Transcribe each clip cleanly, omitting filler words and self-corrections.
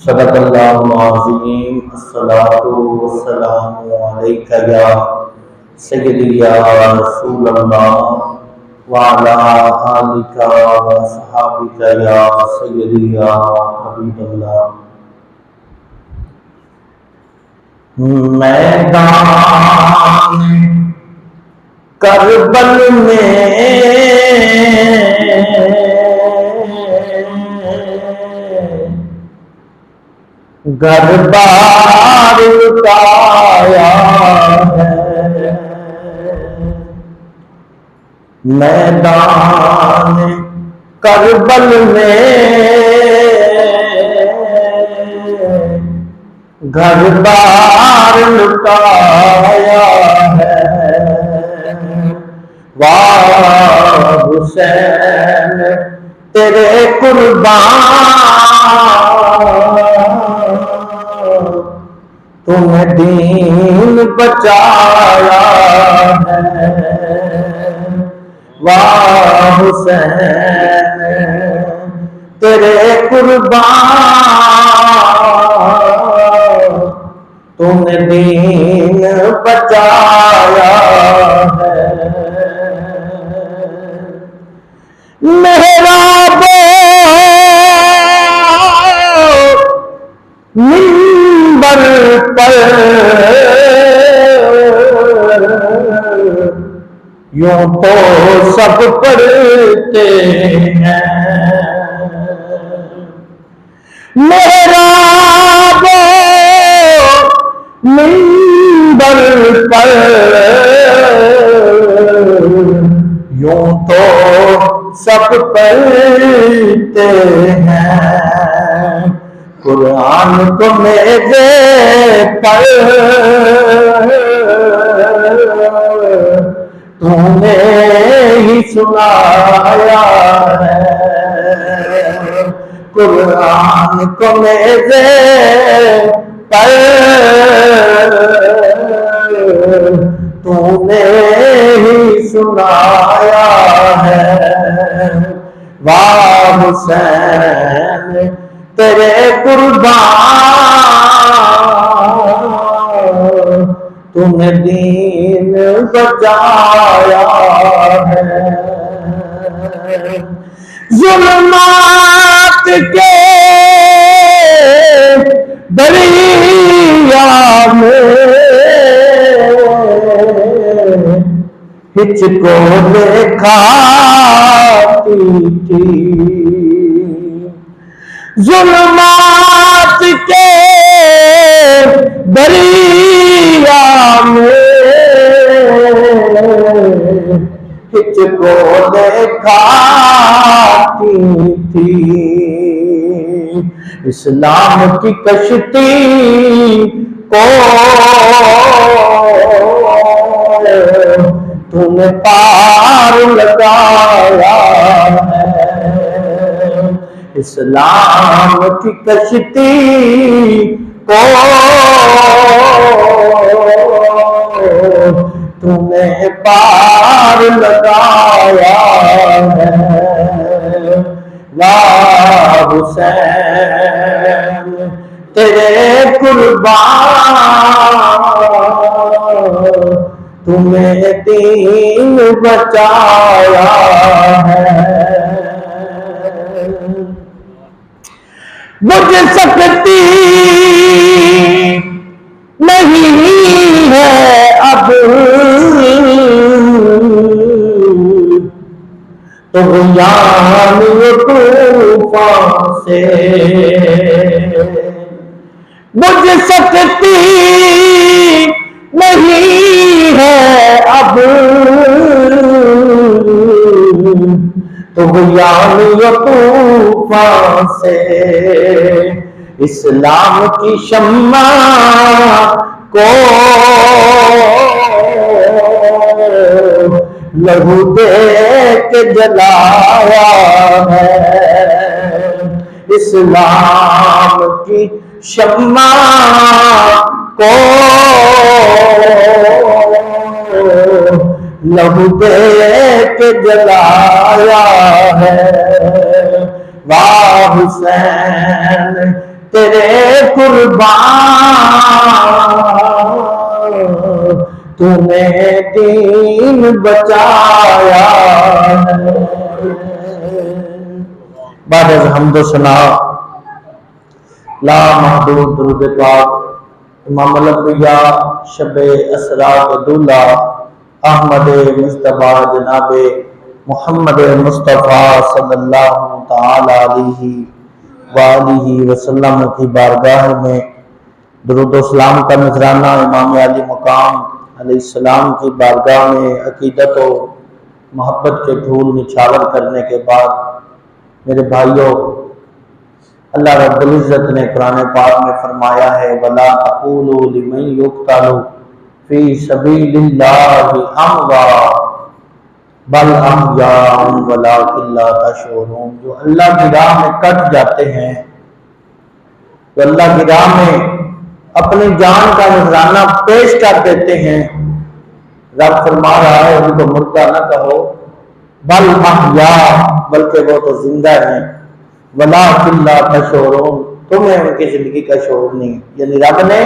सदक़ल्लाहुल अज़ीम। अस्सलातु वस्सलामु अलैका या सय्यदी या रसूलल्लाह व अला आलिका व अस्हाबिका या सय्यदी या हबीबल्लाह। मैदान करबल में घर बार लुटाया है। मैदान करबल में घर बार लुटाया है। वाह हुसैन तेरे कुर्बान तूने दीन बचाया है। वाह हुसैन तेरे कुर्बान तूने दीन बचाया है। मेहराबो मिंबर पर यूं तो सब पढ़ते हैं। मेहराबो मिंबर पर यूं तो सब पढ़ते हैं। कुरान को मेरे पर तूने ही सुनाया है। कुरान को मेरे पर तूने ही सुनाया है। वाह हुसैन तेरे कुर्बान तूने दीन बचाया है। ज़ुल्मात के दरिया में हिचको खाती थी। ज़ुल्मात के दरिया में हिचको खाती थी। इस्लाम की कश्ती को तूने पार लगाया है। इस्लाम की कश्ती को तूने पार लगाया है। वाह हुसैन तेरे कुर्बान तूने दीन बचाया है। बुझ सकती नहीं है अब तो यान तूफान से। बुझ सकती नहीं है अब तो यान तूफान से। इस्लाम की शम्मा को लहू दे के जलाया है। इस्लाम की शम्मा को लहू दे के जलाया है। वाह हुसैन तेरे कुर्बान तूने दीन बचाया है। बाद हम्दो सना ला महदूद दुरूद पाक इमाम अल-अंबिया शब असरा के दूल्हा अहमद मुस्तफा जनाब मोहम्मद मुस्तफा सल्लल्लाहु तआला अलैहि वालिहि वसल्लम की बारगाह में दुरूद व सलाम का नजराना इमाम आली मकाम अलैहिस्सलाम की बारगाह में अकीदत व मोहब्बत के फूल निछावर करने के बाद मेरे भाइयों, अल्लाह रब्बुल इज्जत ने कुरान पाक में फरमाया है वला तक़ूलू लिमन युक़तलू फी सबीलिल्लाहि अमवात बल अहयाउन वलाकिन ला तशऊरून। जो अल्लाह की राह में कट जाते हैं, तो अल्लाह की राह में अपनी जान का नजराना पेश कर देते हैं, रब फरमा रहा है उनको मुर्दा न कहो, बल अहया बल्कि वो तो जिंदा है, वलाकिन ला तशऊरून तुम्हें उनकी जिंदगी का शऊर नहीं। यानी रब ने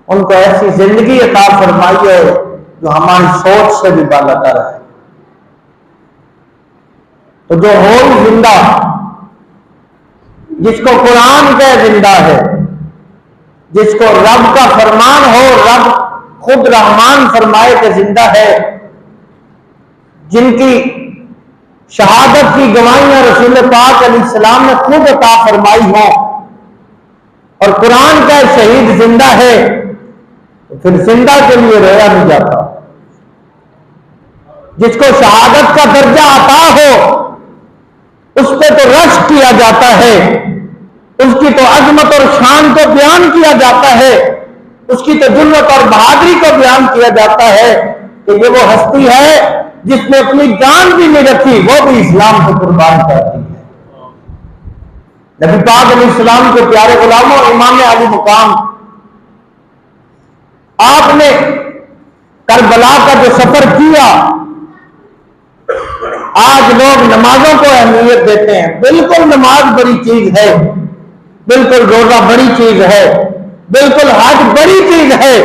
उनको ऐसी जिंदगी अता फरमाई है जो हमारी सोच से भी बालातर है। तो जो हो जिंदा, जिसको कुरान का जिंदा है, जिसको रब का फरमान हो, रब खुद रहमान फरमाए के जिंदा है, जिनकी शहादत की गवाहियां रसूल पाक अलैहिस्सलाम ने खुद अता फरमाई हो और कुरान का शहीद जिंदा है, तो फिर जिंदा के लिए रोया नहीं जाता। जिसको शहादत का दर्जा अता हो उस पर तो रश किया जाता है, उसकी तो अजमत और शान को बयान किया जाता है, उसकी तो जुर्रत और बहादुरी को बयान किया जाता है कि ये वो हस्ती है जिसने अपनी जान भी नहीं रखी, वो भी इस्लाम को कुर्बान करती है। नबी पाक अलैहिस्सलाम के प्यारे गुलामों, इमाम आली मुकाम, आपने करबला का जो सफर किया, आज लोग नमाजों को अहमियत देते हैं। बिल्कुल नमाज बड़ी चीज है, बिल्कुल रोजा बड़ी चीज है, बिल्कुल हज बड़ी चीज है,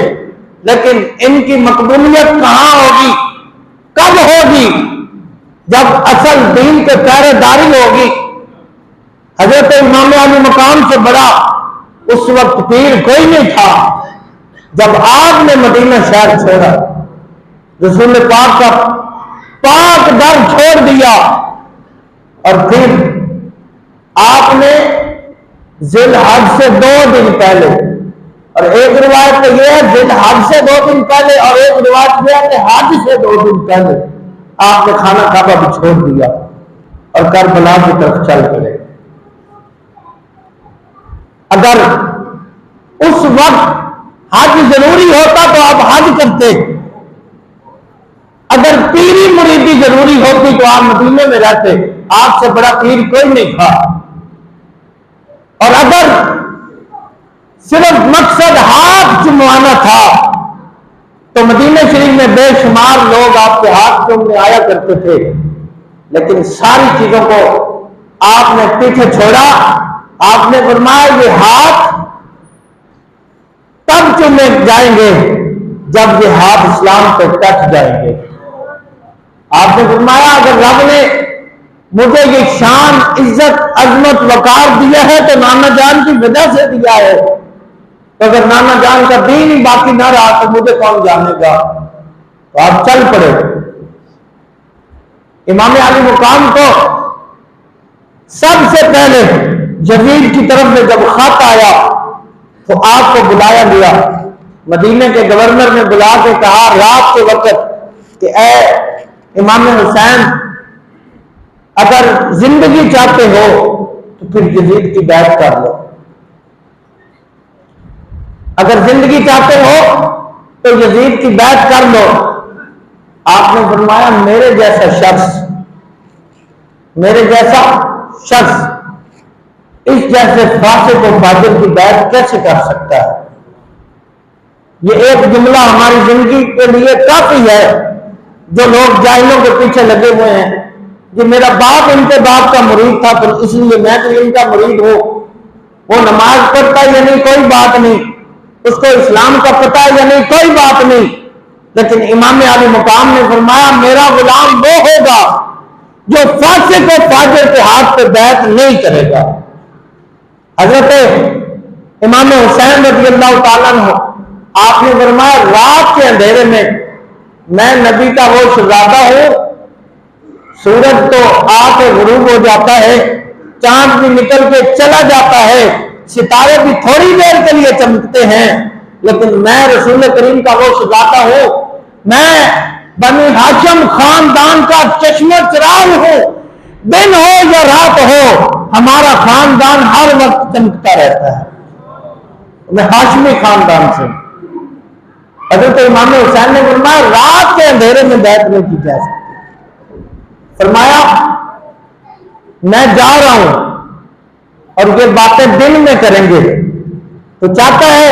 लेकिन इनकी मकबूलियत कहां होगी, कब होगी? जब असल दीन के पहरेदारी होगी। हजरत इमाम अली मकाम से बड़ा उस वक्त पीर कोई नहीं था जब आपने मदीना शहर छोड़ा, रसूल पाक का पाक दर छोड़ दिया और फिर आपने जिल हज से 2 दिन पहले, और एक रिवायत तो यह है जिल हज से 2 दिन पहले, और एक रिवायत यह है कि हज से 2 दिन पहले आपने खाना काबा भी छोड़ दिया और करबला की तरफ चल पड़े। अगर उस वक्त हज जरूरी होता तो आप हज करते, अगर पीरी मुरीदी जरूरी होती तो आप मदीने में रहते, आपसे बड़ा पीर कोई नहीं था। और अगर सिर्फ मकसद हाथ चुमवाना था तो मदीने शरीफ में बेशुमार लोग आपके हाथ चूमने आया करते थे, लेकिन सारी चीजों को आपने पीछे छोड़ा। आपने फरमाया ये हाथ तब चूमे जाएंगे जब ये हाथ इस्लाम पे कट जाएंगे। आपने फरमाया अगर रब ने मुझे ये शान, इज्जत, अजमत, वकार दिया है तो नाना जान की वजह से दिया है, तो अगर नाना जान का दीन ही बाकी ना रहा तो मुझे कौन जानेगा। तो आप चल पड़े। इमाम आली मुकाम को सबसे पहले यजीद की तरफ से जब खत आया तो आपको बुलाया गया। मदीने के गवर्नर ने बुला के कहा रात के वक्त कि ए इमाम हुसैन, अगर जिंदगी चाहते हो तो फिर यजीद की बैत कर लो, अगर जिंदगी चाहते हो तो यजीद की बैत कर लो। आपने फरमाया मेरे जैसा शख्स इस जैसे फासिक और फाजिल की बैत कैसे कर सकता है? ये एक जुमला हमारी जिंदगी के लिए काफी है। जो लोग जाहिलों के पीछे लगे हुए हैं कि मेरा बाप इनके बाप का मुरीद था तो इसलिए मैं तो इनका मुरीद हूं, वो नमाज पढ़ता है या नहीं कोई बात नहीं, उसको इस्लाम का पता है या नहीं कोई बात नहीं, लेकिन इमाम आली मुकाम ने फरमाया मेरा गुलाम वो होगा जो फासिक और फाजिल के हाथ पे बैत नहीं करेगा। हजरत इमाम हुसैन रज़ी अल्लाह ताला अन्हु आपने फरमाया रात के अंधेरे में मैं नबी का वो शहजादा हूं, सूरज तो आके गुरूब हो जाता है, चांद भी निकल के चला जाता है, सितारे भी थोड़ी देर के लिए चमकते हैं, लेकिन मैं रसूल करीम का वो शहजादा हूं, मैं बनी हाशिम खानदान का चश्मा चिराग हूं। दिन हो या रात हो हमारा खानदान हर वक्त चमकता रहता है। मैं हाशमी खानदान से। हजरत इमाम हुसैन ने फरमाया रात के अंधेरे में बैत नहीं की जा सकती। फरमाया मैं जा रहा हूं और ये बातें दिन में करेंगे, तो चाहता है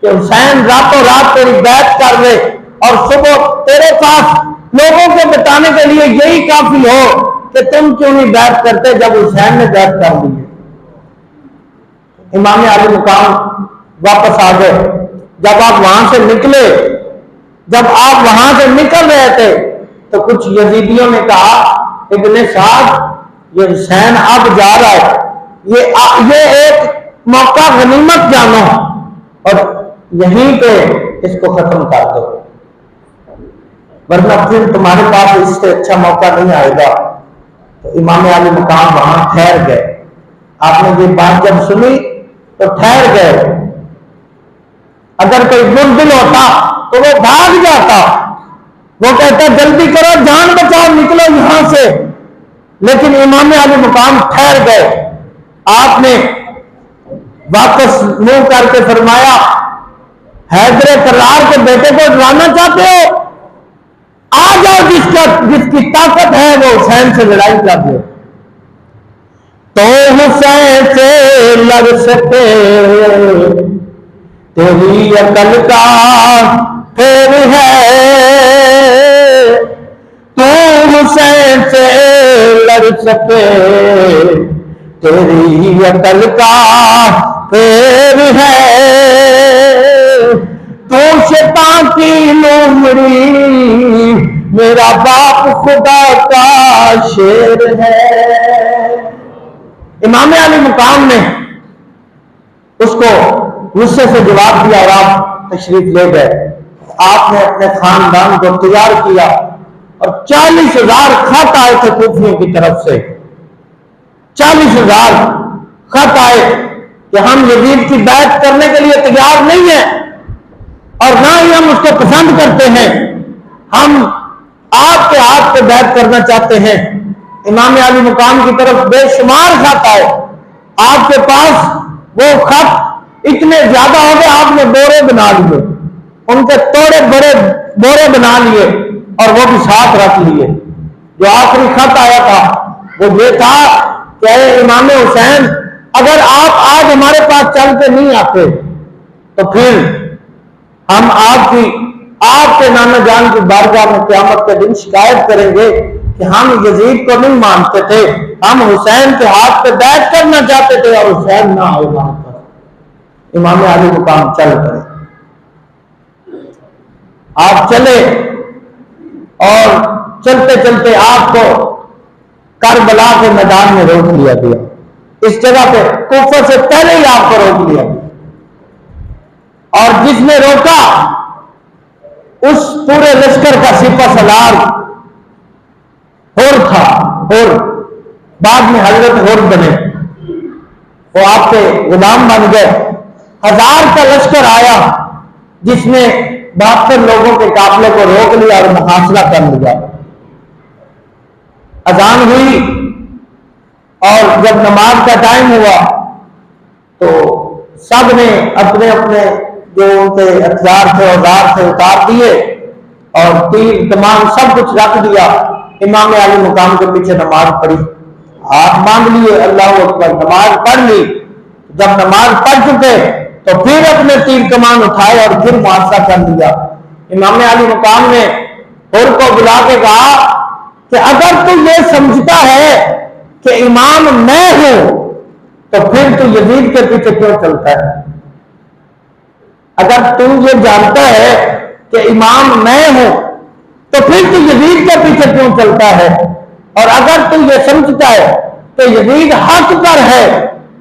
कि हुसैन रातों रात तेरी बैत कर ले और सुबह तेरे पास लोगों को बताने के लिए यही काफी हो कि तुम क्यों नहीं बैत करते जब हुसैन ने बैत कर ली है। इमाम आली मुकाम वापस आ गए। जब आप वहां से निकल रहे थे तो कुछ यजीदियों ने कहा इब्ने साहब ये हुसैन अब जा रहा है, ये एक मौका गनीमत जानो और यहीं पे इसको खत्म कर दो, वरना फिर तुम्हारे पास इससे अच्छा मौका नहीं आएगा। तो इमाम आली मुकाम वहां ठहर गए। आपने ये बात जब सुनी तो ठहर गए। अगर कोई बुज़दिल होता तो वो भाग जाता, वो कहता जल्दी करो जान बचाओ निकलो यहां से, लेकिन इमाम आली मुकाम ठहर गए। आपने वापस मुंह करके फरमाया हैदर करार के बेटे को डराना चाहते हो, आ जाओ, जिसकी ताकत है वो हुसैन से लड़ाई कर दो। तो हुसैन से लड़ सके तेरी अकल का फेर है, तू हुसैन से लड़ सके तेरी अकल का फेर है, तू शैतान की लोमड़ी मेरा बाप खुदा का शेर है। इमाम आली मुकाम ने उसको गुस्से से जवाब दिया और आप तशरीफ ले गए। आपने अपने खानदान को तैयार किया और 40,000 खत आए थे कूफियों की तरफ से। 40,000 खत आए कि हम यजीद की बैत करने के लिए तैयार नहीं है और ना ही हम उसको पसंद करते हैं, हम आपके हाथ पे बैत करना चाहते हैं। इमाम आली मुकाम की तरफ बेशुमार खत आए। आपके पास वो खत इतने ज्यादा हो गए आपने बोरे बना लिए, उनके थोड़े बड़े बोरे बना लिए और वो भी साथ रख लिए। जो आखिरी खत आया था वो ये था कि इमाम हुसैन अगर आप आज हमारे पास चल के नहीं आते तो फिर हम आपके नाना जान की बारगाह में क़यामत के दिन शिकायत करेंगे कि हम यजीद को नहीं मानते थे, हम हुसैन के हाथ पे बैत करना चाहते थे और हुसैन ना आए वहां पर। इमाम आली मुकाम चल पड़े। आप चले और चलते चलते आपको करबला के मैदान में रोक लिया गया। इस जगह पे कूफा से पहले ही आपको रोक लिया गया और जिसने रोका उस पूरे लश्कर का सिपा सलार हुर था। हुर बाद में हजरत हुर बने, वो आपके गुलाम बन गए। 1000 का लश्कर आया जिसने 72 लोगों के काफिले को रोक लिया और मुहासरा कर लिया। अजान हुई और जब नमाज का टाइम हुआ तो सब ने अपने अपने जो उनके हथियार थे, औजार थे, उतार दिए और तीर कमान सब कुछ रख दिया। इमाम अली मुकाम के पीछे नमाज पढ़ी, हाथ मांग लिए, अल्लाह अकबर, नमाज पढ़ ली। जब नमाज पढ़ चुके तो फिर अपने तीर कमान उठाए और फिर मुआवजा कर लिया। इमाम अली मुकाम ने हुर को बुला के कहा कि अगर तू ये समझता है कि इमाम मैं हूं तो फिर तू यजीद के पीछे क्यों चलता है? अगर तू ये जानता है कि इमाम मैं हूं तो फिर तू यजीद के पीछे क्यों चलता है? और अगर तू ये समझता है कि यजीद हक पर है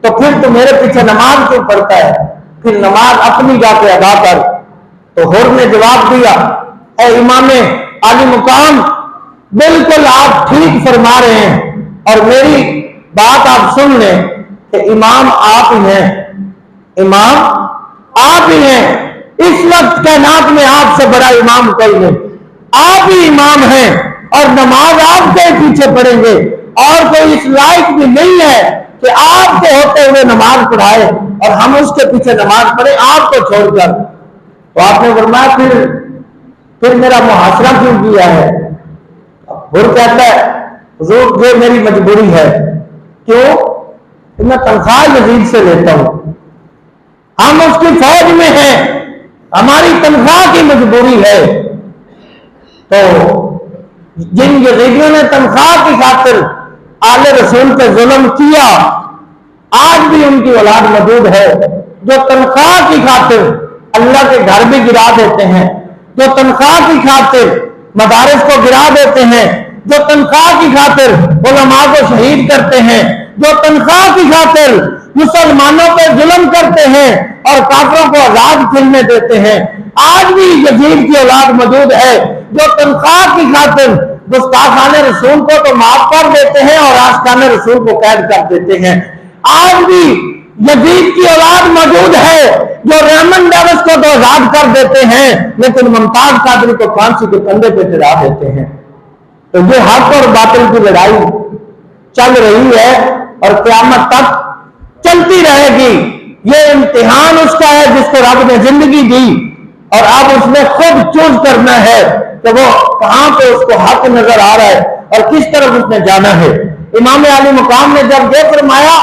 तो फिर तू मेरे पीछे नमाज क्यों पढ़ता है? फिर नमाज अपनी जाके अदा कर। तो हुर ने जवाब दिया, ए इमाम अली मुकाम, बिल्कुल आप ठीक फरमा रहे हैं और मेरी बात आप सुन लें कि इमाम आप ही हैं, इमाम आप ही हैं। इस वक्त कायनात में आपसे बड़ा इमाम कोई नहीं, आप ही इमाम हैं और नमाज आपके पीछे पढ़ेंगे और कोई इस लायक भी नहीं है कि आपके होते हुए नमाज पढ़ाए और हम उसके पीछे नमाज पढ़े आपको छोड़कर। तो आपने फरमाया फिर मेरा मुहासरा क्यों किया है? हुर कहता है, हुजूर ये मेरी मजबूरी है। क्यों? मैं तनख्वाह यजीद से लेता हूं, हम उसकी फौज में हैं, हमारी तनख्वाह की मजबूरी है। तो जिन यजीदियों ने तनख्वाह की खातिर आले रसूल पे जुल्म किया, आज भी उनकी औलाद मौजूद है जो तनख्वाह की खातिर अल्लाह के घर भी गिरा देते हैं, जो तनख्वाह की खातिर मदारिस को गिरा देते हैं, जो तनख्वाह की खातिर उलमा को शहीद करते हैं, जो तनख्वाह की खातिर मुसलमानों पे जुल्म करते हैं और काफिरों को आजाद फिरने देते हैं। आज भी यजीद की औलाद मौजूद है जो तनख्वाह की खातिर गुस्ताखाने रसूल को तो माफ कर देते हैं और आस्ताने रसूल को कैद कर देते हैं। आज भी यजीद की औलाद मौजूद है जो रेमन डेविस को तो आजाद कर देते हैं लेकिन मुमताज कादरी को फांसी के कंधे पे चढ़ा देते हैं। तो ये हक और बातिल की लड़ाई चल रही है और क़यामत तक चलती रहेगी। ये इम्तिहान उसका है जिसको रब ने जिंदगी दी और अब उसने खुद चूज करना है कि वो कहां पे उसको हक नजर आ रहा है और किस तरफ उसने जाना है। इमाम अली मुकाम ने जब ये फरमाया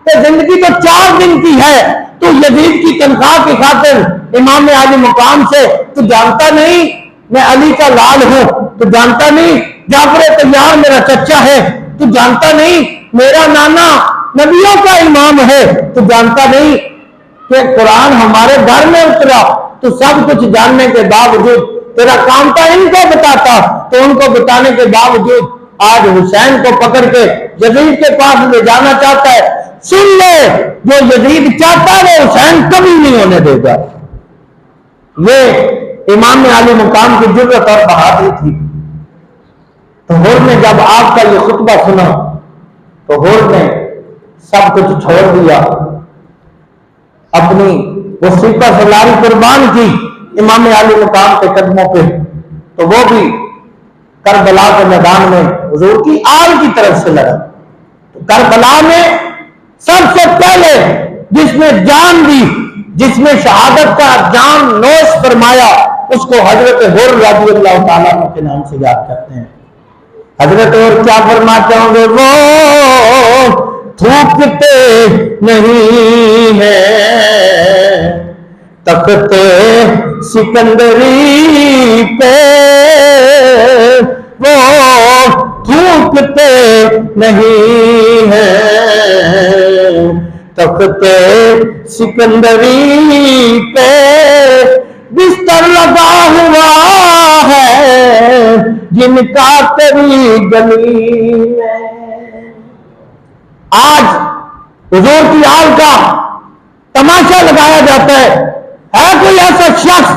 कि जिंदगी तो 4 दिन की है, तो यजीद की तनख्वाह की खातिर इमाम अली मुकाम से तू जानता नहीं मैं अली का लाल हूं, तू जानता नहीं जाफर तैयार मेरा चचा है, तू जानता नहीं मेरा नाना नबियों का इमाम है, तू जानता नहीं कि कुरान हमारे घर में उतरा। तो सब कुछ जानने के बावजूद तेरा काम था इनको बताता, तो उनको बताने के बावजूद आज हुसैन को पकड़ के यजीद के पास ले जाना चाहता है। सुन ले, जो यजीद चाहता है वो हुसैन कभी नहीं होने देगा। ये इमाम अली मुकाम की जुर्रत और बहादुरी थी। तो हुर ने जब आपका ये खुतबा सुना तो हुर ने सब कुछ छोड़ दिया, अपनी वो सिपा सलारी कुर्बान की इमाम अली मुकाम के कदमों पे। तो वो भी करबला के मैदान में हुजूर की आल की तरफ से लड़ा। तो करबला में सबसे पहले जिसने जान दी, जिसने शहादत का जान नोश फरमाया, उसको हजरत हुर रज़ियल्लाहु ताला अन्हु के नाम से याद करते हैं। हजरत हुर क्या फरमाते होंगे? वो थूकते नहीं है तख्ते सिकंदरी पे, वो थूकते नहीं है तख्ते सिकंदरी पे, बिस्तर लगा हुआ है जिनका तेरी गली में। आज हुजूर की आल का तमाशा लगाया जाता है कोई ऐसा शख्स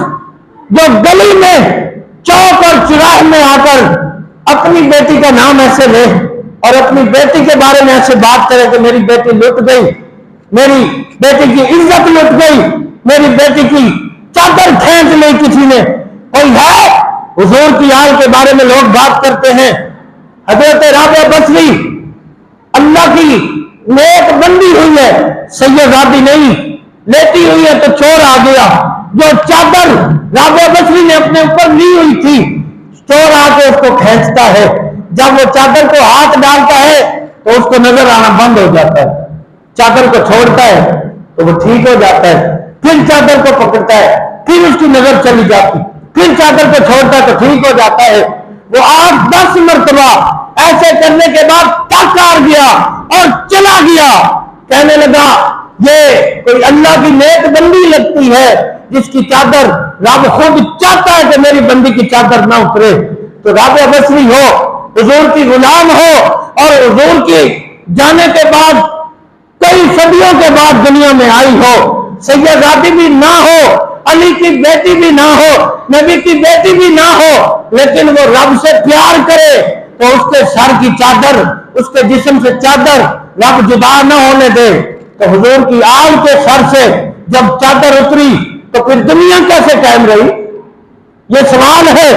जो गली में चौक और चौराहे में आकर अपनी बेटी का नाम ऐसे ले और अपनी बेटी के बारे में ऐसे बात करे कि मेरी बेटी लुट गई, मेरी बेटी की इज्जत लुट गई, मेरी बेटी की चादर खींच ली किसी ने। कोई है? हुजूर की आल के बारे में लोग बात करते हैं। हजरत राबिया बसरी अल्लाह की नेक बंदी हुई है, सैयदादी नहीं, लेटी हुई है तो चोर आ गया, जो चादर राबिया बसरी ने अपने ऊपर ली हुई थी, चोर आके उसको खींचता है। जब वो चादर को हाथ डालता है तो उसको नजर आना बंद हो जाता है। चादर को छोड़ता है तो वो ठीक हो जाता है। फिर चादर को पकड़ता है, फिर उसकी नजर चली जाती, फिर चादर को छोड़ता है तो ठीक हो जाता है। वो 8-10 मरतबा ऐसे करने के बाद थक हार गया और चला गया। कहने लगा ये कोई अल्लाह की नेक बंदी लगती है जिसकी चादर रब खुद चाहता है कि मेरी बंदी की चादर ना उतरे। तो राबिया बसरी हो, हुजूर की गुलाम हो और हुजूर की जाने के बाद कई सदियों के बाद दुनिया में आई हो, सैयदाती भी ना हो, अली की बेटी भी ना हो, नबी की बेटी भी ना हो, लेकिन वो रब से प्यार करे तो उसके सर की चादर, उसके जिस्म से चादर रब जुदा न होने दे। तो हुजूर की आल के सर से जब चादर उतरी तो फिर दुनिया कैसे कायम रही? ये सवाल है।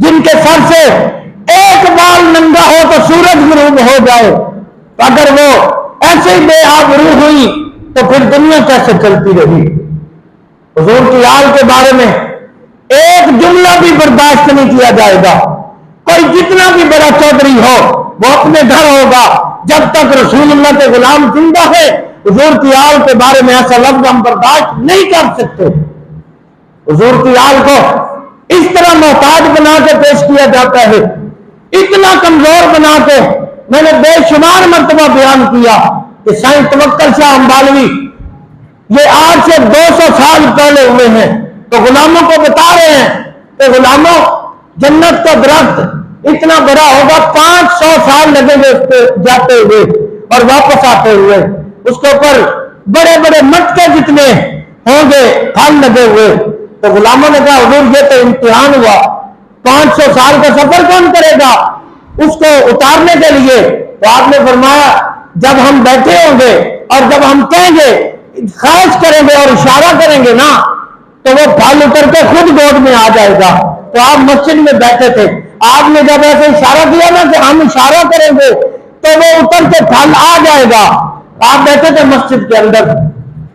जिनके सर से एक बाल नंगा हो तो सूरज गुरूब हो जाए, तो अगर वो ऐसे ही बेआबरू हुई तो फिर दुनिया कैसे चलती रही? हुजूर की आल के बारे में एक जुमला भी बर्दाश्त नहीं किया जाएगा। कोई जितना भी बड़ा चौधरी हो वो अपने घर होगा, जब तक रसूलुल्लाह के गुलाम जिंदा है हुजूर की आल के बारे में ऐसा लफ्ज हम बर्दाश्त नहीं कर सकते। हुजूर की आल को इस तरह मोहताज बना के पेश किया जाता है, इतना कमजोर बना के। मैंने बेशुमार मर्तबा बयान किया कि साईं तवक्कल शाह अंबालवी ये आज से 200 साल पहले हुए हैं, तो गुलामों को बता रहे हैं कि गुलामों जन्नत का दरख्त इतना बड़ा होगा, 500 साल लगेंगे उस पर जाते हुए और वापस आते हुए। उसके ऊपर बड़े बड़े मटके जितने होंगे फल लगे हुए। तो गुलामों ने कहा हुजूर ये तो इम्तिहान हुआ, 500 साल का सफर कौन करेगा उसको उतारने के लिए? तो आपने फरमाया जब हम बैठे होंगे और जब हम कहेंगे, ख्वाहिश करेंगे और इशारा करेंगे ना, तो वो फल उतर के खुद गोद में आ जाएगा। तो आप मस्जिद में बैठे थे, आपने जब ऐसे इशारा किया ना कि हम इशारा करेंगे तो वो उतर के फल आ जाएगा। आप बैठे थे मस्जिद के अंदर,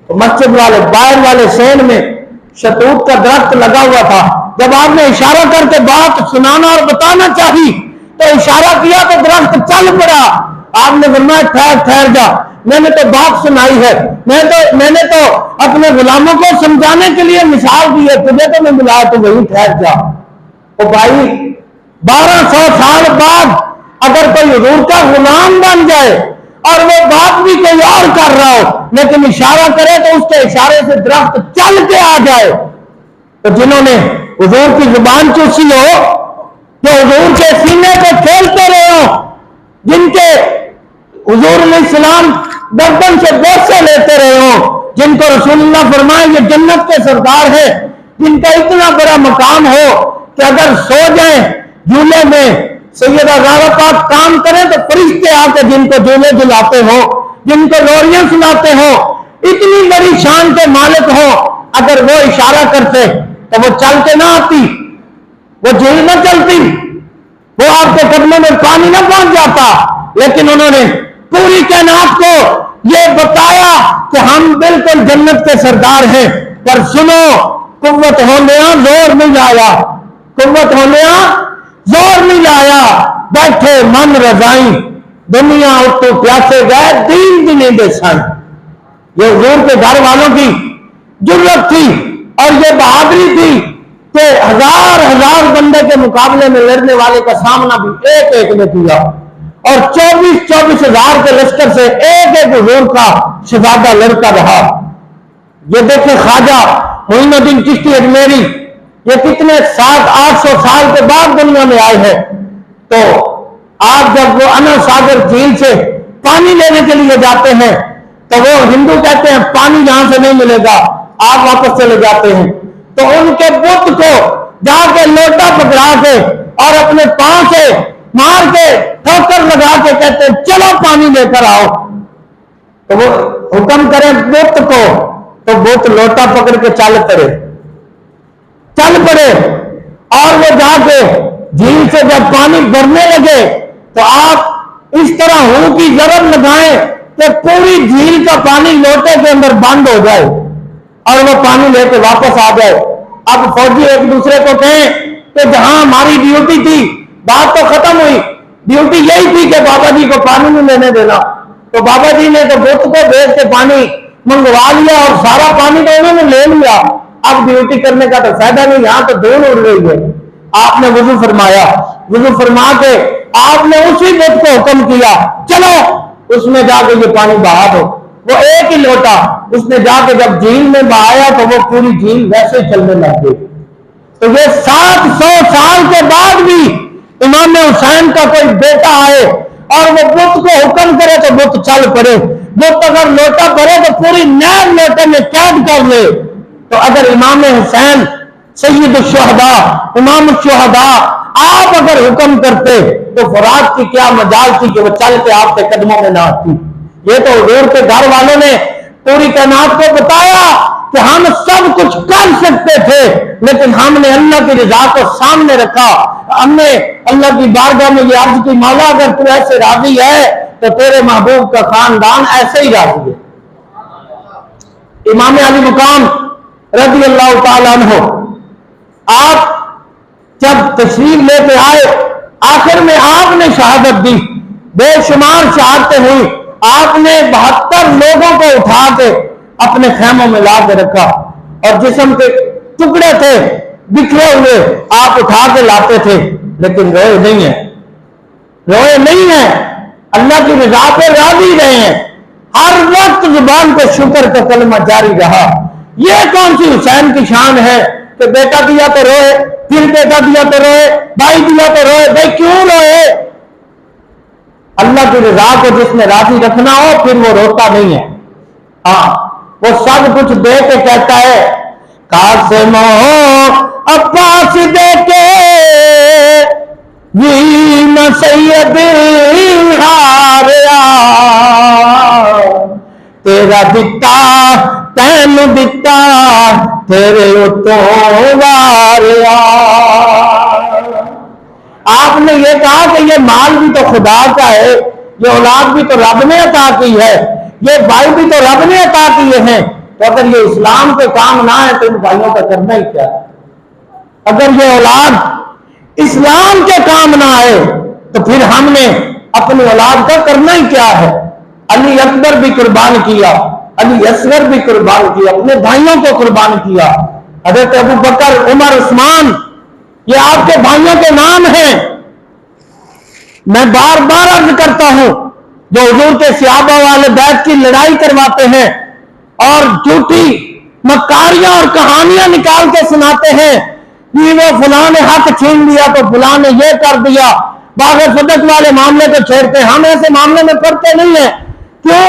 तो मस्जिद वाले बाहर वाले सेन में शतूत का दरख्त लगा हुआ था। जब आपने इशारा करके बात सुनाना और बताना चाहिए तो इशारा किया तो दरख्त चल पड़ा। आपने फरमाया ठहर ठहर जा, मैंने तो बात सुनाई है, मैंने तो अपने गुलामों को समझाने के लिए मिसाल दी है, तुझे तो मैं बुलाया तो वही ठहर जा। तो भाई 1200 साल बाद अगर कोई हुजूर का गुलाम बन जाए और वो बात भी कोई और कर रहा हो लेकिन इशारा करे तो उसके इशारे से दरख्त चल के आ जाए, तो जिन्होंने हुजूर की जुबान चूसी हो, जो हुजूर के सीने पे खेलते रहे हो, जिनके हुजूर इस्लाम गर्दन से बोसे लेते रहे हो, जिनको रसूलुल्लाह फरमाए ये जन्नत के सरदार है, जिनका इतना बड़ा मकाम हो कि अगर सो जाए झूले में सैयदा ज़हरा पाक काम करें तो फरिश्ते आके जिनको झूले झुलाते हो, जिनको लोरियां सुनाते हो, इतनी बड़ी शान के मालिक हो, अगर वो इशारा करते तो वो चल के ना आती, वो झील न चलती, वो आपके कदमों में पानी ना पहुंच जाता। लेकिन उन्होंने पूरी कायनात को ये बताया कि हम बिल्कुल जन्नत के सरदार हैं। पर सुनो, कुव्वत होने जोर नहीं लाया, कुव्वत होने जोर नहीं लाया, बैठे मन रजाई दुनिया उतो प्यासे गए दीन भी नहीं देसाई। ये हुजूर के घर वालों की जुर्रत थी और ये बहादुरी थी कि हजार बंदे के मुकाबले में लड़ने वाले का सामना भी एक एक ने किया और 24 हजार के लश्कर से एक एक हुजूर का शहजादा लड़का रहा। ये देखे ख्वाजा मोइनुद्दीन चिश्ती अजमेरी, ये कितने 700-800 साल के बाद दुनिया में आए हैं। तो आप जब वो अना सागर झील से पानी लेने के लिए जाते हैं तो वो हिंदू कहते हैं पानी यहां से नहीं मिलेगा, आप वापस चले जाते हैं। तो उनके बुत को जाके लोटा पकड़ा के और अपने पांव से मार के ठोकर लगा के कहते हैं चलो पानी लेकर आओ। तो वो हुक्म करे बुत को तो बुत लोटा पकड़ के चल पड़े और वो जाके झील से जब पानी भरने लगे तो आप इस तरह हूं की जरूरत लगाएं कि पूरी झील का पानी लोटे के अंदर बंद हो जाए। और वो पानी लेके वापस आ गए। अब फौजी एक दूसरे को कहें कि जहां हमारी ड्यूटी थी, बात तो खत्म हुई, ड्यूटी यही थी कि बाबा जी को पानी नहीं लेने देना, तो बाबा जी ने तो बुत को भेज के पानी मंगवा लिया और सारा पानी तो उन्होंने ले लिया। अब ड्यूटी करने का तो फायदा नहीं, यहां तो धूल उड़ रही है। आपने वुजू फरमाया, वुजू फरमा के आपने उसी बुत को हुक्म किया, चलो उसमें जाके ये पानी बहा दो। वो एक ही लोटा उसने जाके जब झील में बहाया तो वो पूरी झील वैसे ही चलने लग गई। तो ये 700 साल के बाद भी इमाम हुसैन का कोई बेटा आए और वो बुत को हुक्म करे तो बुत चल पड़े, बुत अगर लोटा भरे तो पूरी नहर लोटे में कैद कर ले। तो अगर इमाम हुसैन सैयद शुहदा, इमाम शुहदा आप अगर हुक्म करते तो फरात की क्या मजाल थी कि वो चल के आपके कदमों में ना आती। ये तो हुजूर के घर वालों ने पूरी कायनात को बताया कि हम सब कुछ कर सकते थे, लेकिन हमने अल्लाह की रजा को सामने रखा। हमने अल्लाह की बारगाह में ये अर्ज की, मौला अगर तू ऐसे राजी है तो तेरे महबूब का खानदान ऐसे ही राजी है। इमाम अली मुकाम रज़ी अल्लाह ताला अन्हु आप जब तशरीफ लेके आए, आखिर में आपने शहादत दी, बेशुमार शहादतें हुई। आपने 72 लोगों को उठा के अपने खेमों में ला के रखा और जिस्म के टुकड़े थे बिखरे हुए आप उठा के लाते थे, लेकिन रोए नहीं है, रोए नहीं है, अल्लाह की रजा पे राजी रहे हैं। हर वक्त जुबान पे शुक्र का कलमा जारी रहा। ये कौन सी हुसैन की शान है कि बेटा दिया तो रोए, फिर बेटा दिया तो रोए, भाई दिया तो रोए। भाई क्यों रोए? अल्लाह की रजा को जिसने राजी रखना हो फिर वो रोता नहीं है। हाँ, वो सब कुछ दे के कहता है, कासिम अब्बास दे के वीन सैयद हारिया, तेरा दिता तैन दिता तेरे उतो वारिया। आपने ये कहा कि ये माल भी तो खुदा का है, ये औलाद भी तो रब ने अता की है, ये भाई भी तो रब ने अता किए हैं। तो अगर ये इस्लाम के काम ना है तो इन भाइयों का करना ही क्या? अगर ये औलाद इस्लाम के काम ना आए तो फिर हमने अपनी औलाद का करना ही क्या है? अली अकबर भी कुर्बान किया, अली असगर भी कुर्बान किया, अपने भाइयों को कुर्बान किया। हजरत अबू बकर, उमर, उस्मान, ये आपके भाइयों के नाम हैं। मैं बार बार अर्ज करता हूं, जो हुजूर के सहाबा वाले बैत की लड़ाई करवाते हैं और झूठी मक्कारियां और कहानियां निकाल के सुनाते हैं कि वो फलां ने हक छीन लिया तो फलां ने ये कर दिया, बाग़ सदक वाले मामले को छोड़ते हैं। हम ऐसे मामले में पड़ते नहीं है। क्यों?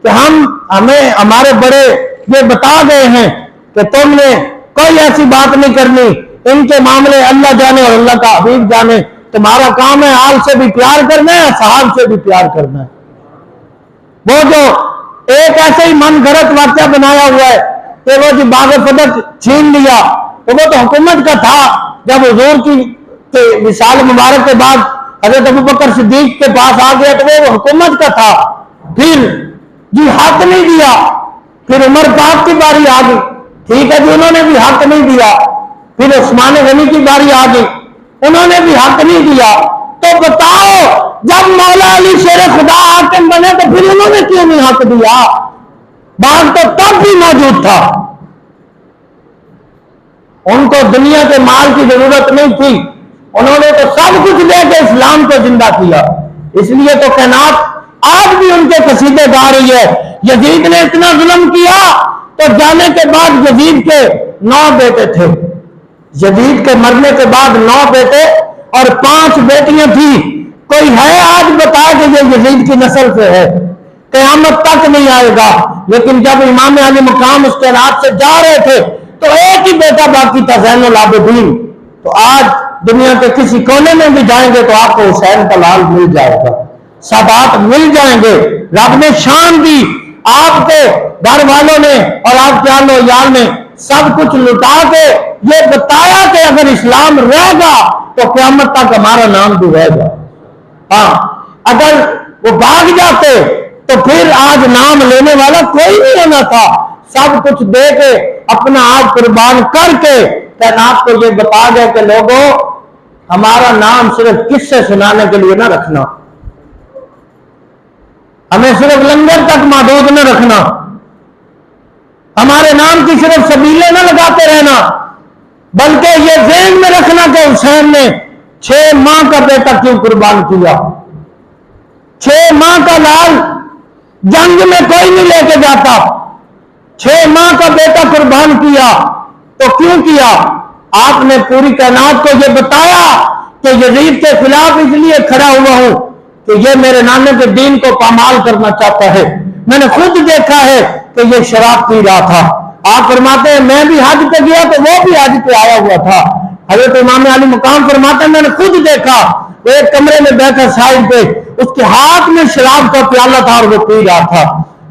कि हमें हमारे बड़े ये बता गए हैं कि तुमने कोई ऐसी बात नहीं करनी, इनके मामले अल्लाह जाने और अल्लाह का हबीब जाने। तुम्हारा काम है आल से भी प्यार करना है, साहब से भी प्यार करना है। वो जो एक ऐसे ही मन गलत वाक्य बनाया हुआ है कि वो जो बाग़ सदक छीन लिया, तो वो तो हुकूमत का था। जब हुजूर की विसाल मुबारक के बाद हजरत अबू बकर सिद्दीक के पास आ गया तो वो हुकूमत का था। फिर जी हक नहीं दिया, फिर उमर पाक की बारी आ गई, ठीक है जी, उन्होंने भी हक नहीं दिया। फिर उस्मान गनी की बारी आ गई, उन्होंने भी हक नहीं दिया। तो बताओ, जब मौला अली शेर खुदा हाकिम बने तो फिर उन्होंने क्यों नहीं हक दिया? बाग तो तब भी मौजूद था, उनको दुनिया के माल की जरूरत नहीं थी, उन्होंने तो सब कुछ लेकर इस्लाम को जिंदा किया। इसलिए तो कायनात आज भी उनके कसीदे गा रही है। यजीद ने इतना जुल्म किया तो जाने के बाद यजीद के 9 बेटे थे, यजीद के मरने के बाद 9 बेटे और 5 बेटियां थी। कोई है आज बताया कि ये यजीद की नस्ल से है? क़यामत तक नहीं आएगा। लेकिन जब इमाम अली मुकाम उसके रात से जा रहे थे तो एक ही बेटा बाकी था, ज़ैनुल आबिदीन। तो आज दुनिया के किसी कोने में भी जाएंगे तो आपको हुसैन का लाल मिल जाएगा, सादात मिल जाएंगे। रब ने शान दी, आपके घर वालों ने और आपके आलो यार ने सब कुछ लुटा के ये बताया कि अगर इस्लाम रहेगा तो क़यामत तक हमारा नाम भी रहेगा। हाँ, अगर वो भाग जाते तो फिर आज नाम लेने वाला कोई नहीं होना था। सब कुछ दे के अपना आप कुर्बान करके कायनात को ये बता गया कि लोगों, हमारा नाम सिर्फ किस्से सुनाने के लिए ना रखना, हमें सिर्फ लंगर तक महदूद न रखना, हमारे नाम की सिर्फ सबीलें न लगाते रहना, बल्कि ये ज़हन में रखना कि हुसैन ने 6 माह का बेटा क्यों कुर्बान किया। 6 माह का लाल जंग में कोई नहीं लेके जाता, 6 माह का बेटा कुर्बान किया तो क्यों किया? आपने पूरी कायनात को यह बताया कि यजीद के खिलाफ इसलिए खड़ा हुआ हूं कि यह मेरे नाने के दीन को पामाल करना चाहता है। मैंने खुद देखा है कि यह शराब पी रहा था। आप फरमाते हैं मैं भी हज पे गया तो वो भी हज पे आया हुआ था। हजरत इमाम अली मकाम फरमाते हैं मैंने खुद देखा, वो एक कमरे में बैठा साइड पे, उसके हाथ में शराब का प्याला था और वो पी रहा था।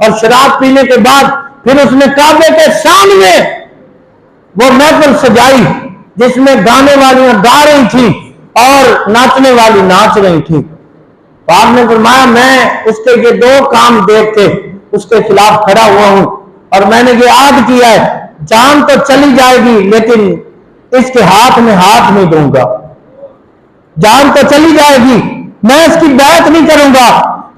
और शराब पीने के बाद फिर उसने काबे के सामने वो महफिल सजाई जिसमें गाने वालियां गा रही थी और नाचने वाली नाच रही थी। तो आपने फरमाया मैं उसके ये 2 काम देख के उसके खिलाफ खड़ा हुआ हूं और मैंने ये याद किया है, जान तो चली जाएगी लेकिन इसके हाथ में हाथ नहीं दूंगा। जान तो चली जाएगी, मैं इसकी बैत नहीं करूंगा।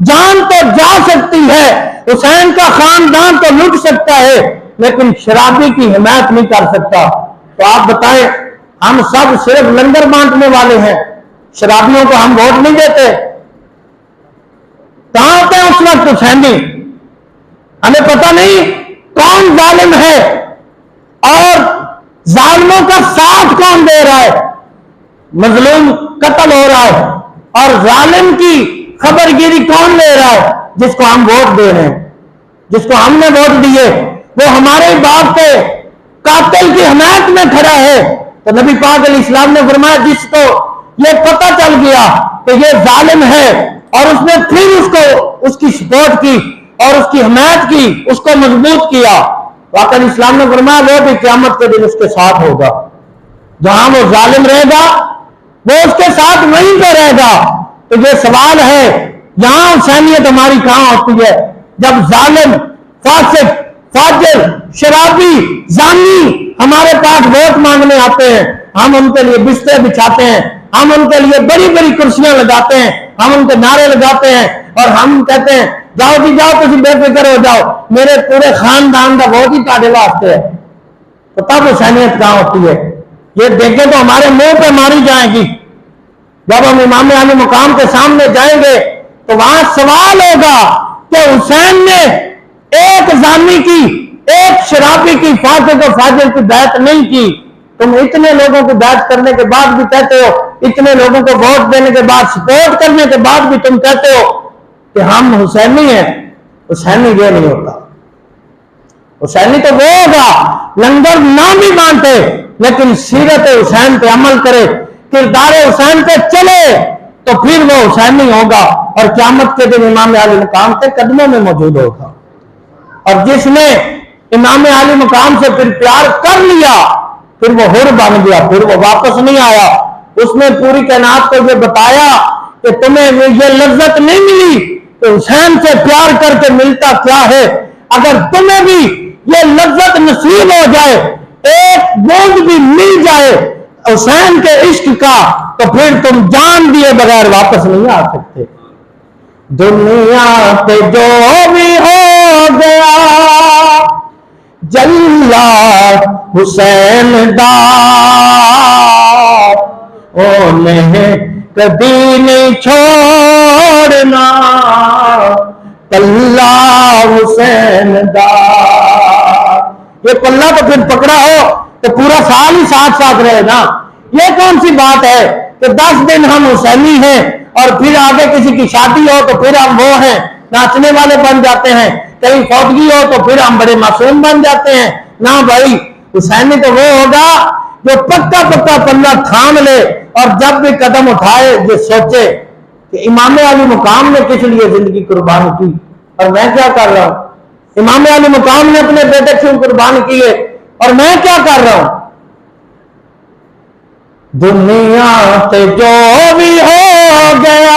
जान तो जा सकती है, हुसैन का खानदान तो लुट सकता है, लेकिन शराबी की हिमायत नहीं कर सकता। तो आप बताएं, हम सब सिर्फ लंगर बांटने वाले हैं, शराबियों को हम वोट नहीं देते। कहां होते हैं उस वक्त हुसैनी? हमें पता नहीं कौन जालिम है और जालिमों का साथ कौन दे रहा है। मजलूम कत्ल हो रहा है और जालिम की खबरगिरी कौन ले रहा है? जिसको हम वोट दे रहे हैं, जिसको हमने वोट दिए, वो हमारे बाप के कातिल की हिमायत में खड़ा है। तो नबी पाक अलैहिस्सलाम ने फरमाया जिसको ये पता चल गया कि ये जालिम है और उसने फिर उसको उसकी सपोर्ट की और उसकी हिमायत की, उसको मजबूत किया, पाक अलैहिस्सलाम ने फरमाया वो भी क़यामत के दिन उसके साथ होगा। जहां वो जालिम रहेगा वो उसके साथ वहीं पे रहेगा। तो ये सवाल है, यहां हुसैनियत हमारी कहां होती है? जब जालिम, फासिक, फाजिर, शराबी, जानी हमारे पास वोट मांगने आते हैं, हम उनके लिए बिस्तर बिछाते हैं, हम उनके लिए बड़ी बड़ी कुर्सियां लगाते हैं, हम उनके नारे लगाते हैं और हम कहते हैं जाओ जी जाओ, तुम बेफिक्र हो जाओ, मेरे पूरे खानदान का वोट ही ताड़े वास्ते है। तो तब हुसैनियत कहां होती है? ये देखें तो हमारे मुंह पे मारी जाएगी। जब हम इमाम अली मुकाम के सामने जाएंगे तो वहां सवाल होगा कि हुसैन ने एक जानी की, एक शराबी की, फासिक और फाजिल की बैत नहीं की। तुम इतने लोगों की बैत करने के बाद भी कहते हो, इतने लोगों को वोट देने के बाद, सपोर्ट करने के बाद भी तुम कहते हो कि हम हुसैनी हैं। हुसैनी ये नहीं होता। हुसैनी तो वो होगा लंगर ना भी बांटे लेकिन सीरत हुसैन पे अमल करे, किरदार हुसैन पे चले, तो फिर वो हुसैनी होगा और क़यामत के दिन इमाम अली मुकाम के कदमों में मौजूद होगा। और जिसने इमाम अली मुकाम से फिर प्यार कर लिया, फिर वो हुर बन गया, फिर वो वापस नहीं आया। उसने पूरी कायनात को ये बताया कि तुम्हें ये लज्जत नहीं मिली तो हुसैन से प्यार करके मिलता क्या है। अगर तुम्हें भी ये लज्जत नसीब हो जाए, एक बूंद भी मिल जाए हुसैन के इश्क का, तो फिर तुम जान दिए बगैर वापस नहीं आ सकते। दुनिया पे जो भी हो गया जल्ला हुसैन दा, उन्हें कभी नहीं छोड़ना पल्ला हुसैन दा। ये पल्ला तो फिर पकड़ा हो तो पूरा साल ही साथ साथ रहेगा। ये कौन सी बात है कि 10 दिन हम हुसैनी हैं और फिर आगे किसी की शादी हो तो फिर हम वो हैं, नाचने वाले बन जाते हैं, कहीं फौतगी हो तो फिर हम बड़े मासूम बन जाते हैं। ना भाई, हुसैनी तो वो होगा जो पक्का पक्का पल्ला थाम ले और जब भी कदम उठाए ये सोचे कि इमाम अली मुकाम ने किस लिए जिंदगी कुर्बान की और मैं क्या कर रहा हूं। इमाम अली मुकाम ने अपने बेटे क्यों कुर्बान किए और मैं क्या कर रहा हूं। दुनिया से जो भी हो गया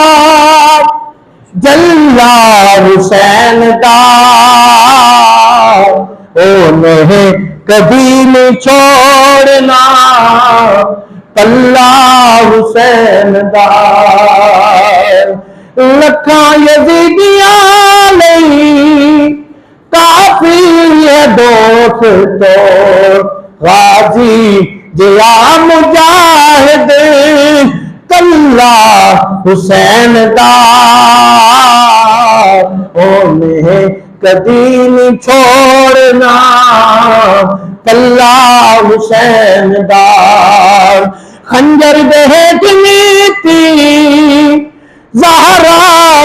जल्ला हुसैन दा, उन्हें कभी नहीं छोड़ना पल्ला हुसैन दा। लखा यजीदिया लई काफी है दोस्त गाजी जिया मुजाहिद कल्ला हुसैन दा। उन्हें कभी नहीं छोड़ना कल्ला हुसैन दा। खंजर बेहतनी थी ज़हरा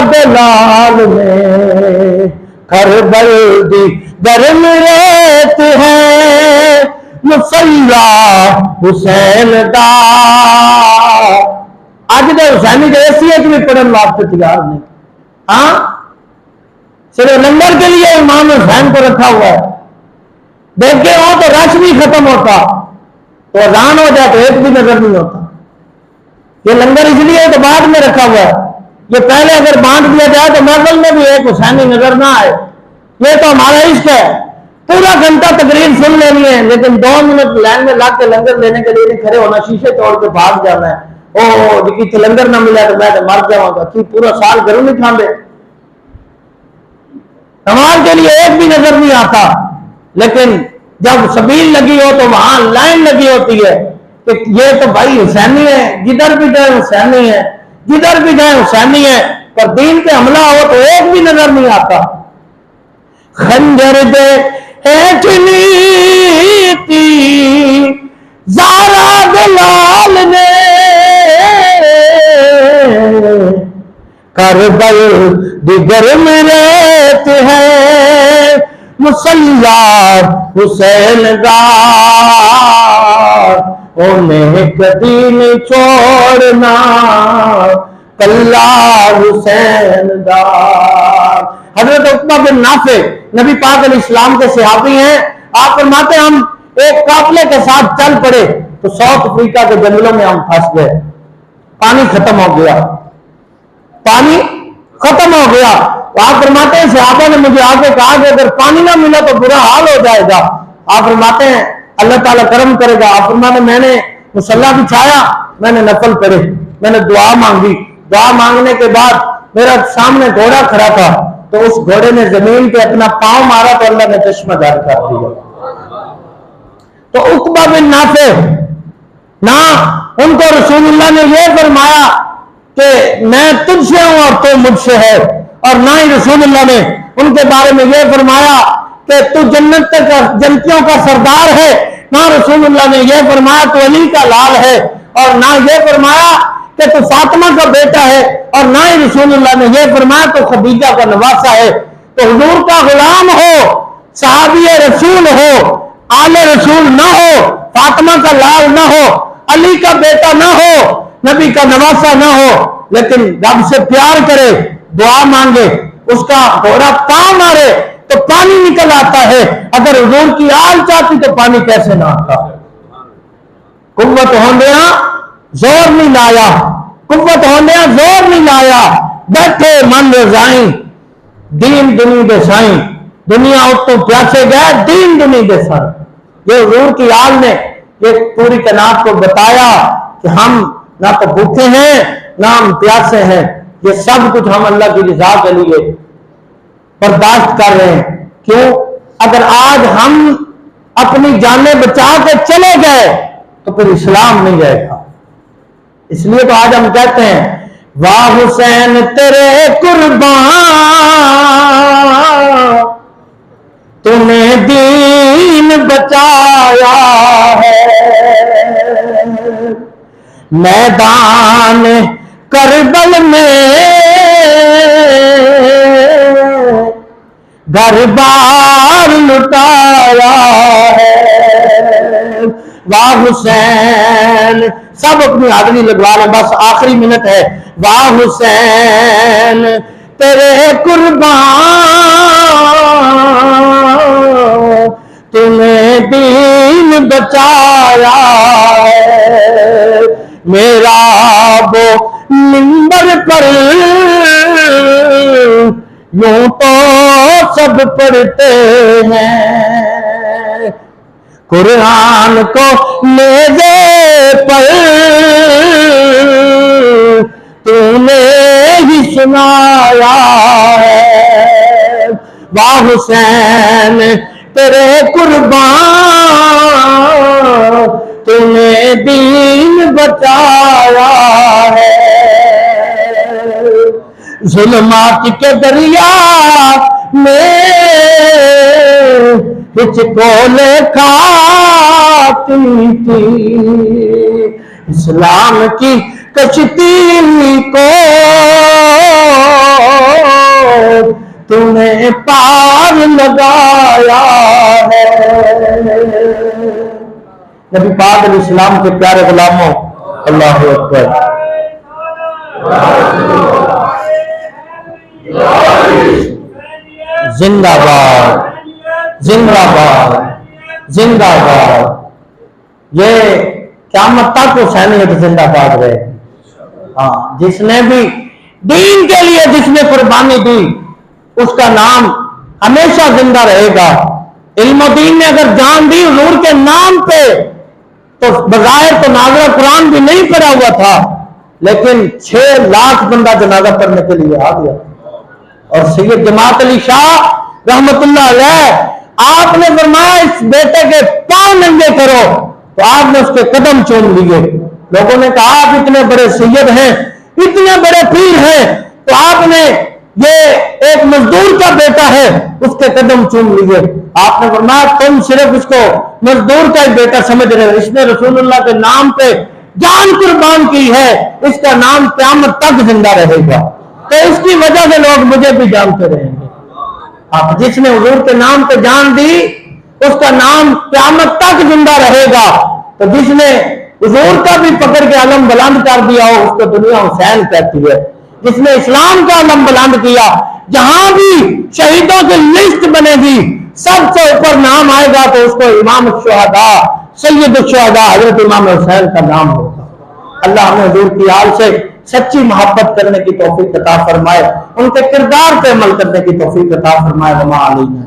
दलाल में करबल दी गर्म रेत है मुसल्ला हुसैन दा। आज तो हुसैनी जैसी भी पढ़ने वास्ते तैयार नहीं। हाँ, सिर्फ नंबर के लिए इमाम हुसैन को रखा हुआ है। देखे हो तो रश भी खत्म होता, तो अजान हो जाए तो एक भी नजर नहीं होता। ये लंगर इसलिए तो बाद में रखा हुआ है, ये पहले अगर बांट दिया जाए तो महफिल में भी एक हुसैनी नजर ना आए। ये तो हमारा इश्क है, पूरा घंटा तकरीर सुन लेनी है, लेकिन 2 मिनट लाइन में लाके लंगर लेने के लिए नहीं खड़े होना, शीशे तोड़ के भाग जाना है। ओ जी लंगर ना मिला तो मैं मर जाऊंगा कि पूरा साल घर नहीं खाते। नमाज के लिए एक भी नजर नहीं आता, लेकिन जब सबील लगी हो तो वहां लाइन लगी होती है कि ये तो भाई हुसैनी है, जिधर भी जाए हुसैनी है, जिधर भी जाए हुसैनी है। पर दीन पे हमला हो तो एक भी नजर नहीं आता। खंजर दे हेठनी थी ज़हरा दलाल ने करबल दी गर्म रेत है मुसल्ला हुसैन दा। उन्हें कभी नहीं छोड़ना कल्ला हुसैन दा। हजरत उक़बा बिन नाफे नबी पाक अलैहिस्सलाम के सहाबी हैं। आप फरमाते हम एक काफले के साथ चल पड़े तो साउथ अफ्रीका के जंगलों में हम फंस गए, पानी खत्म हो गया, पानी खत्म हो गया। आप फरमाते हैं सहाबा ने मुझे आके कहा कि अगर पानी ना मिला तो बुरा हाल हो जाएगा। आप फरमाते हैं अल्लाह ताला करम करेगा। आप फरमाते मैंने मुसल्ला बिछाया, मैंने नफल पढ़े, मैंने दुआ मांगी। दुआ मांगने के बाद मेरा सामने घोड़ा खड़ा था, तो उस घोड़े ने जमीन पे अपना पांव मारा तो अल्लाह ने चश्मा जारी कर दिया। तो उक़बा बिन नाफे ना उनको रसूलुल्लाह ने यह फरमाया कि मैं तुझसे हूं और तू मुझसे है, और ना ही रसूलुल्लाह ने उनके बारे में यह फरमाया कि तू जन्नत तक जन्नतियों का सरदार है। ना रसूलुल्लाह ने यह फरमाया तू अली का लाल है, और ना यह फरमाया कि तू फातिमा का बेटा है, और ना ही रसूलुल्लाह ने यह फरमाया तो खदीजा का नवासा है। तो हुजूर का गुलाम हो, सहाबी रसूल हो, आले रसूल ना हो, फातिमा का लाल ना हो, अली का बेटा ना हो, नबी का नवासा ना हो, लेकिन रब से प्यार करे, दुआ मांगे, उसका घोड़ा पांव मारे तो पानी निकल आता है। अगर हुजूर की आल चाहती तो पानी कैसे ना आता। कुव्वत होंदिया जोर नहीं लाया, कुव्वत होंदिया जोर नहीं लाया, बैठे मन रजाई दीन दुनी दे साई, दुनिया उत्तों प्यासे गए दीन दुनी दे साई। ये हुजूर की आल ने ये पूरी कायनात को बताया कि हम ना तो भूखे हैं ना हम प्यासे हैं, ये सब कुछ हम अल्लाह की रजा के लिए बर्दाश्त कर रहे हैं। क्यों? अगर आज हम अपनी जानें बचा के चले गए तो फिर इस्लाम नहीं रहेगा। इसलिए तो आज हम कहते हैं वाह हुसैन तेरे कुर्बान तूने दीन बचाया है। मैदान करबल में घर बार लुटाया है। वाह हुसैन, सब अपनी हाजरी लगवा लें, बस आखिरी मिनट है। वाह हुसैन तेरे कुर्बान तूने दीन बचाया है। मेरा वो मिंबर पर यूं तो सब पढ़ते हैं कुरान को नेज़े पर तूने ही सुनाया है। वाह हुसैन तेरे कुर्बान तूने दीन बचाया है। जुल्मात के दरिया में हिचको ले खाती थी, इस्लाम की कश्ती को तूने पार लगाया है। नबी पाक अलैहिस्सलाम के प्यारे गुलामों, अल्लाह अकबर। जिंदाबाद जिंदाबाद जिंदाबाद। ये क़यामत तक हुसैनियत जिंदाबाद रहे। हाँ, जिसने भी दीन के लिए जिसने कुर्बानी दी उसका नाम हमेशा जिंदा रहेगा। इल्म दीन ने अगर जान दी हुजूर के नाम पे तो बग़ैर तो नाज़िल कुरान भी नहीं पढ़ा हुआ था, लेकिन 6 लाख बंदा जनाजा पढ़ने के लिए आ गया। और सैयद जमात अली शाह रहमतुल्लाह अलैह आपने फरमाया इस बेटे के पांव नंगे करो, तो आपने उसके कदम चूम लिए। लोगों ने कहा आप इतने बड़े सैयद हैं, इतने बड़े पीर हैं, तो आपने ये एक मजदूर का बेटा है उसके कदम चूम लिए। आपने फरमाया तुम सिर्फ इसको मजदूर का ही बेटा समझ रहे हो, इसने रसूलुल्लाह के नाम पे जान कुर्बान की है, इसका नाम क़यामत तक जिंदा रहेगा। तो इसकी वजह से लोग मुझे भी जानते रहेंगे। आप जिसने हुजूर के नाम पे जान दी उसका नाम क़यामत तक जिंदा रहेगा। तो जिसने हुजूर का भी पकड़ के अलम बुलंद कर दिया हो उसको दुनिया हुसैन कहती है। जिसने इस्लाम का अलम बुलंद किया, जहां भी शहीदों की लिस्ट बनेगी सबसे ऊपर नाम आएगा तो उसको इमाम शुहदा सैयद शुहदा हजरत इमाम हुसैन का नाम होगा। अल्लाह हमें हुजूर की आल से सच्ची मोहब्बत करने की तौफीक अता फरमाए, उनके किरदार पे अमल करने की तौफीक अता फरमाए। वमा अलैना।